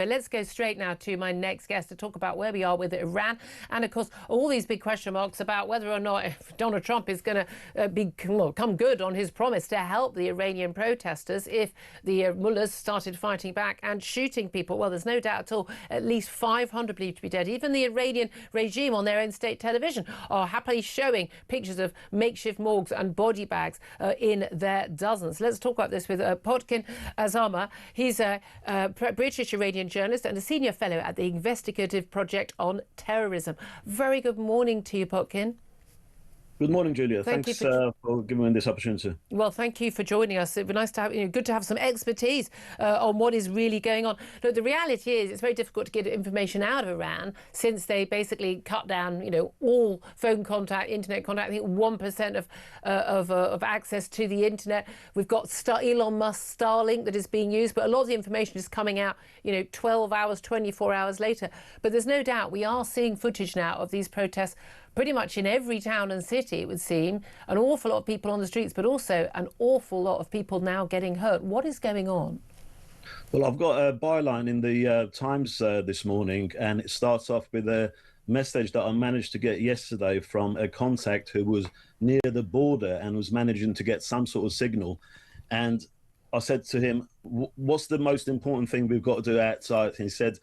Let's go straight now to my next guest to talk about where we are with Iran and, of course, all these big question marks about whether or not Donald Trump is going to come good on his promise to help the Iranian protesters if the mullahs started fighting back and shooting people. Well, there's no doubt at all, at least 500 believed to be dead. Even the Iranian regime on their own state television are happily showing pictures of makeshift morgues and body bags in their dozens. Let's talk about this with Potkin Azarmehr. He's a British-Iranian journalist and a senior fellow at the Investigative Project on Terrorism. Very good morning to you, Potkin. Good morning, Julia. Thanks for giving me this opportunity. Well, thank you for joining us. It'd be nice to have, good to have some expertise on what is really going on. Look, the reality is it's very difficult to get information out of Iran since they basically cut down, all phone contact, internet contact. I think 1% of access to the internet. We've got Elon Musk's Starlink that is being used, but a lot of the information is coming out, 12 hours, 24 hours later. But there's no doubt we are seeing footage now of these protests pretty much in every town and city, it would seem. An awful lot of people on the streets, but also an awful lot of people now getting hurt. What is going on? Well, I've got a byline in the Times this morning, and it starts off with a message that I managed to get yesterday from a contact who was near the border and was managing to get some sort of signal. And I said to him, what's the most important thing we've got to do outside? And he said,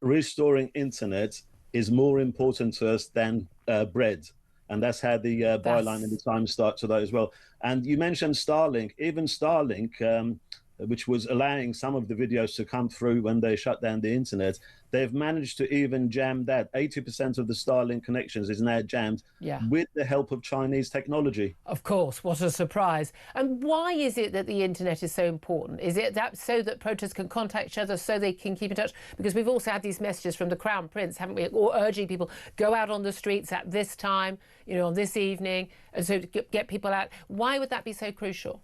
restoring internet is more important to us than bread. And that's how the byline in the Times starts with that as well. And you mentioned Starlink. Even Starlink, which was allowing some of the videos to come through when they shut down the internet, they've managed to even jam that. 80% of the Starlink connections is now jammed with the help of Chinese technology. Of course, what a surprise. And why is it that the internet is so important? Is it that so that protesters can contact each other, so they can keep in touch? Because we've also had these messages from the Crown Prince, haven't we, or urging people, go out on the streets at this time, on this evening, and so to get people out. Why would that be so crucial?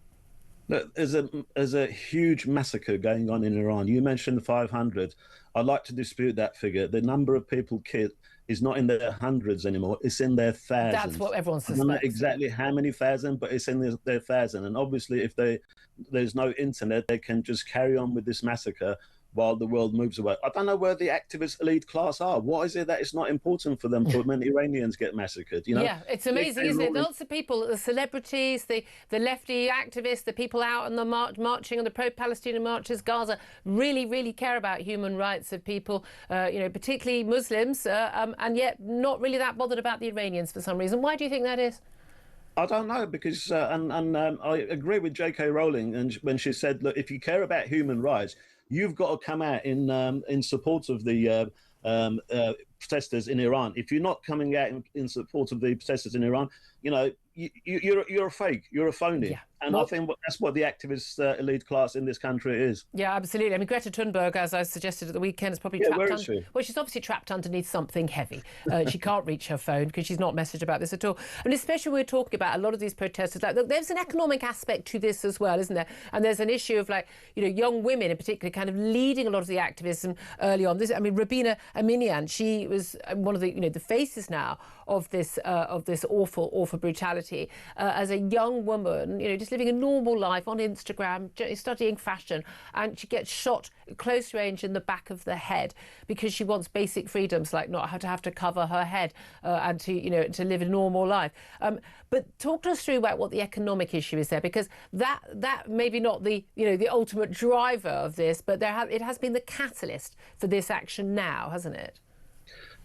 Look, there's a huge massacre going on in Iran. You mentioned 500. I'd like to dispute that figure. The number of people killed is not in their hundreds anymore. It's in their thousands. That's what everyone suspects. I don't know exactly how many thousand, but it's in their thousand. And obviously, if there's no internet, they can just carry on with this massacre while the world moves away. I don't know where the activist elite class are. Why is it that it's not important for them for when Iranians get massacred? Yeah, it's amazing, isn't it? Lots of people, the celebrities, the lefty activists, the people out on the marching on the pro-Palestinian marches, Gaza, really, really care about human rights of people, particularly Muslims, and yet not really that bothered about the Iranians for some reason. Why do you think that is? I don't know, because I agree with J.K. Rowling and when she said, look, if you care about human rights, you've got to come out in support of the protesters in Iran. If you're not coming out in support of the protesters in Iran, you're a fake, you're a phony. Yeah. And I think that's what the activist elite class in this country is. Yeah, absolutely. I mean, Greta Thunberg, as I suggested at the weekend, is probably trapped. Well, she's obviously trapped underneath something heavy. She can't reach her phone because she's not messaged about this at all. And especially we're talking about a lot of these protesters. Like, look, there's an economic aspect to this as well, isn't there? And there's an issue of young women in particular, kind of leading a lot of the activism early on. Rabina Aminian, she was one of the the faces now of this awful brutality as a young woman, just living a normal life on Instagram, studying fashion, and she gets shot close range in the back of the head because she wants basic freedoms like not have to cover her head and to live a normal life. But talk to us through about what the economic issue is there, because that maybe not the the ultimate driver of this, but it has been the catalyst for this action now, hasn't it?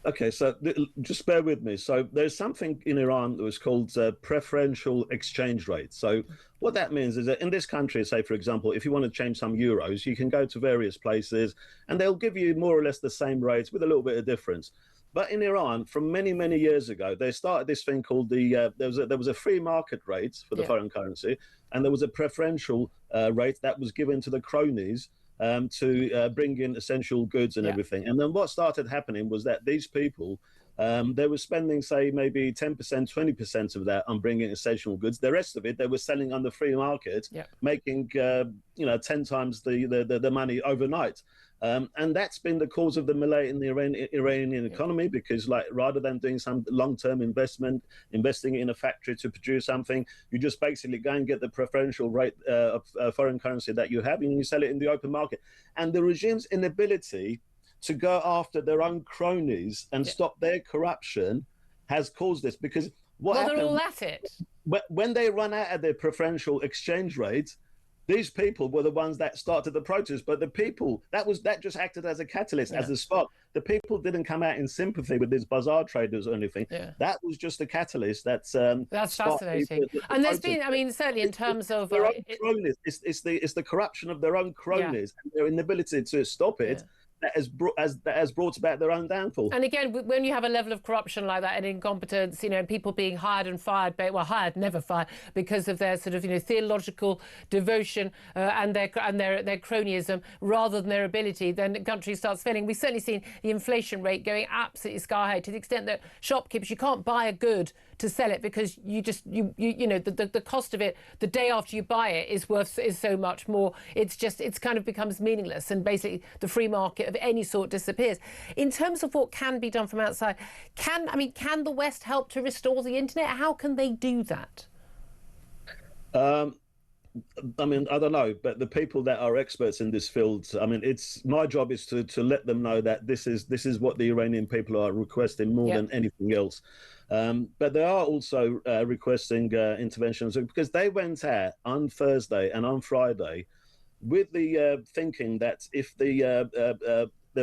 Okay, so just bear with me. So there's something in Iran that was called preferential exchange rate. So what that means is that in this country, say, for example, if you want to change some euros, you can go to various places and they'll give you more or less the same rates with a little bit of difference. But in Iran, from many, many years ago, they started this thing called there was a free market rate for the foreign currency, and there was a preferential rate that was given to the cronies to bring in essential goods and everything. And then what started happening was that these people, they were spending, say, maybe 10%, 20% of that on bringing essential goods. The rest of it, they were selling on the free market, making, 10 times the money overnight. And that's been the cause of the malaise in the Iranian economy, because like rather than doing some long-term investment, investing in a factory to produce something, you just basically go and get the preferential rate of foreign currency that you have, and you sell it in the open market. And the regime's inability to go after their own cronies and stop their corruption has caused this. Because what happened, they're all at it. When they run out of their preferential exchange rates, these people were the ones that started the protest. But the people, that just acted as a catalyst, as a spark. The people didn't come out in sympathy with these bazaar traders or anything. That was just a catalyst. That's fascinating. And there's been, I mean, certainly in terms of their own cronies, it's the corruption of their own cronies and their inability to stop it. That has brought about their own downfall. And again, when you have a level of corruption like that and incompetence, you know, people being hired and fired, well, hired, never fired, because of their sort of, you know, theological devotion and their cronyism rather than their ability, then the country starts failing. We've certainly seen the inflation rate going absolutely sky high, to the extent that shopkeepers, you can't buy a good to sell it because you know the cost of it the day after you buy it is so much more. It's kind of becomes meaningless, and basically the free market of any sort disappears. In terms of what can be done from outside, can the West help to restore the internet? How can they do that? I mean, I don't know, but the people that are experts in this field, I mean, it's my job is to let them know that this is what the Iranian people are requesting more than anything else. But they are also requesting interventions, because they went out on Thursday and on Friday with the thinking that if they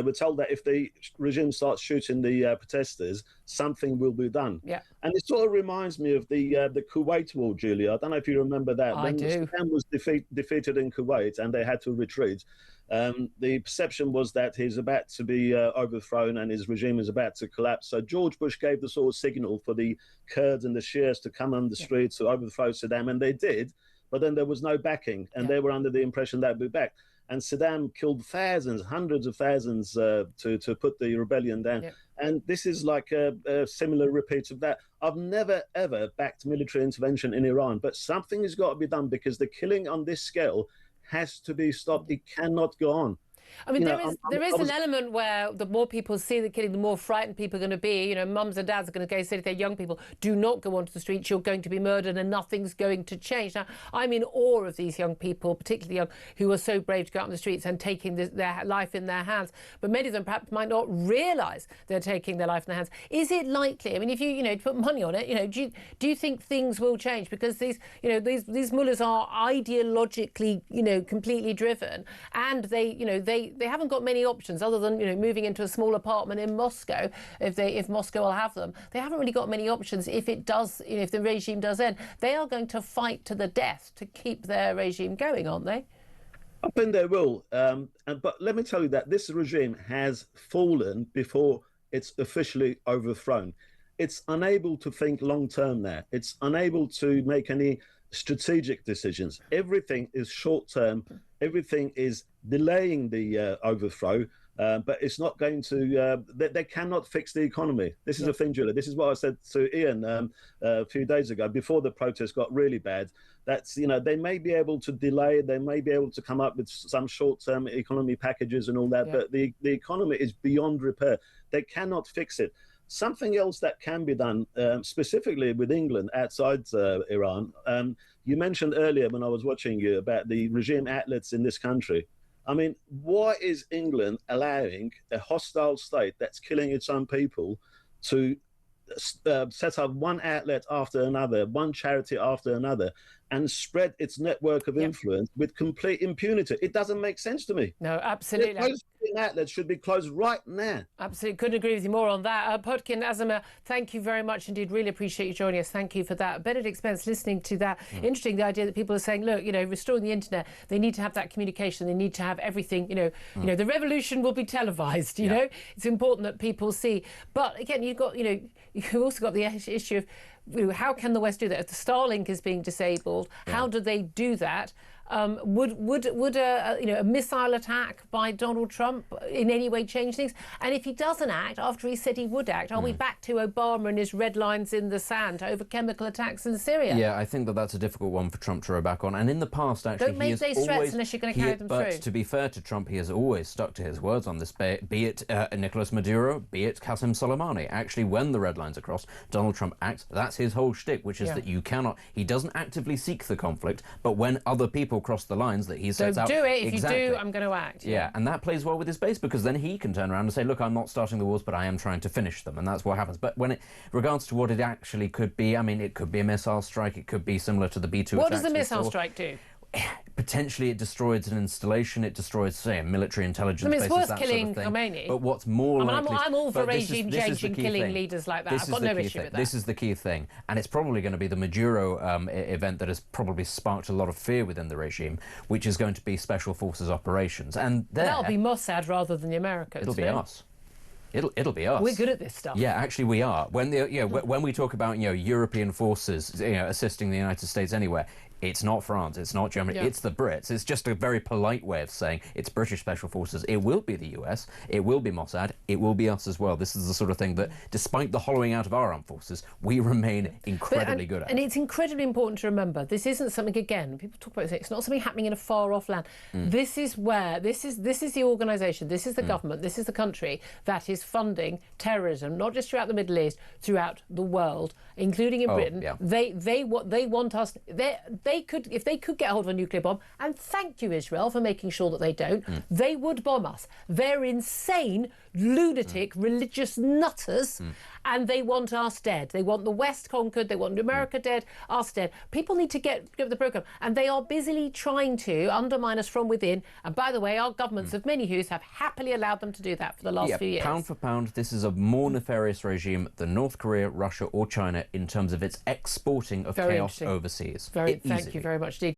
were told that if the regime starts shooting the protesters, something will be done. Yeah. And it sort of reminds me of the Kuwait war, Julia. I don't know if you remember that. I do. When Saddam was defeated in Kuwait and they had to retreat, the perception was that he's about to be overthrown and his regime is about to collapse. So George Bush gave the sort of signal for the Kurds and the Shias to come on the streets to overthrow Saddam, and they did. But then there was no backing, and they were under the impression that would be back. And Saddam killed thousands, hundreds of thousands to put the rebellion down. And this is like a similar repeat of that. I've never, ever backed military intervention in Iran, but something has got to be done, because the killing on this scale has to be stopped. It cannot go on. I mean, there is an element where the more people see the killing, the more frightened people are going to be. You know, mums and dads are going to go say to their young people, do not go onto the streets, you're going to be murdered and nothing's going to change. Now, I'm in awe of these young people, particularly young, who are so brave to go out on the streets and taking their life in their hands. But many of them perhaps might not realise they're taking their life in their hands. Is it likely? I mean, if you put money on it, do you think things will change? Because these mullahs are ideologically, completely driven, and they haven't got many options other than moving into a small apartment in Moscow if Moscow will have them. They haven't really got many options if the regime does end. They are going to fight to the death to keep their regime going, aren't they? I think they will. But let me tell you that this regime has fallen before it's officially overthrown. It's unable to think long term now. It's unable to make any strategic decisions. Everything is short term. Everything is delaying the overthrow, but it's not going to. They cannot fix the economy. This is a thing, Julia. This is what I said to Ian a few days ago before the protests got really bad. That's they may be able to delay. They may be able to come up with some short-term economy packages and all that, but the economy is beyond repair. They cannot fix it. Something else that can be done, specifically with England outside Iran. You mentioned earlier when I was watching you about the regime outlets in this country. I mean, why is England allowing a hostile state that's killing its own people to set up one outlet after another, one charity after another, and spread its network of influence with complete impunity? It doesn't make sense to me. No, absolutely. Those outlets should be closed right now. Absolutely. Couldn't agree with you more on that. Potkin, Azarmehr, thank you very much indeed. Really appreciate you joining us. Thank you for that. Benedict Spence, listening to that. Interesting, the idea that people are saying, look, restoring the internet, they need to have that communication. They need to have everything, the revolution will be televised, you know. It's important that people see. But again, you've also got the issue of how can the West do that? If the Starlink is being disabled, how do they do that? Would a missile attack by Donald Trump in any way change things? And if he doesn't act after he said he would act, are we back to Obama and his red lines in the sand over chemical attacks in Syria? Yeah, I think that's a difficult one for Trump to row back on. And in the past, actually, don't make these threats unless you're going to carry them through. But to be fair to Trump, he has always stuck to his words on this, be it Nicolas Maduro, be it Qasem Soleimani. Actually, when the red lines are crossed, Donald Trump acts. That's his whole shtick, which is that you cannot. He doesn't actively seek the conflict, but when other people cross the lines that he sets out, don't do it. If you do, I'm going to act. Yeah, and that plays well with his base, because then he can turn around and say, look, I'm not starting the wars, but I am trying to finish them, and that's what happens. But when it regards to what it actually could be, I mean, it could be a missile strike. It could be similar to the B-2 What attacks does the missile strike do? Potentially it destroys an installation, it destroys, say, a military intelligence base. It's worth killing Khamenei. But what's more likely... I'm all for regime-changing, killing leaders like that. I've got no issue with that. This is the key thing. And it's probably going to be the Maduro event that has probably sparked a lot of fear within the regime, which is going to be Special Forces operations. And that'll be Mossad rather than the Americans. It'll be us. It'll be us. We're good at this stuff. Yeah, actually we are. When we talk about European forces assisting the United States anywhere, it's not France, it's not Germany, it's the Brits. It's just a very polite way of saying it's British Special Forces. It will be the US, it will be Mossad, it will be us as well. This is the sort of thing that, despite the hollowing out of our armed forces, we remain incredibly good at. And it's incredibly important to remember, this isn't something, again, people talk about it, it's not something happening in a far-off land. This is where, this is the organisation, this is the government, this is the country that is funding terrorism, not just throughout the Middle East, throughout the world, including in Britain. Yeah. They want us, if they could get hold of a nuclear bomb, and thank you, Israel, for making sure that they don't, they would bomb us. They're insane, lunatic, religious nutters, and they want us dead. They want the West conquered, they want America dead, us dead. People need to get the programme, and they are busily trying to undermine us from within. And by the way, our governments of many hues have happily allowed them to do that for the last few years. Pound for pound, this is a more nefarious regime than North Korea, Russia or China in terms of its exporting of chaos overseas. Thank you very much indeed.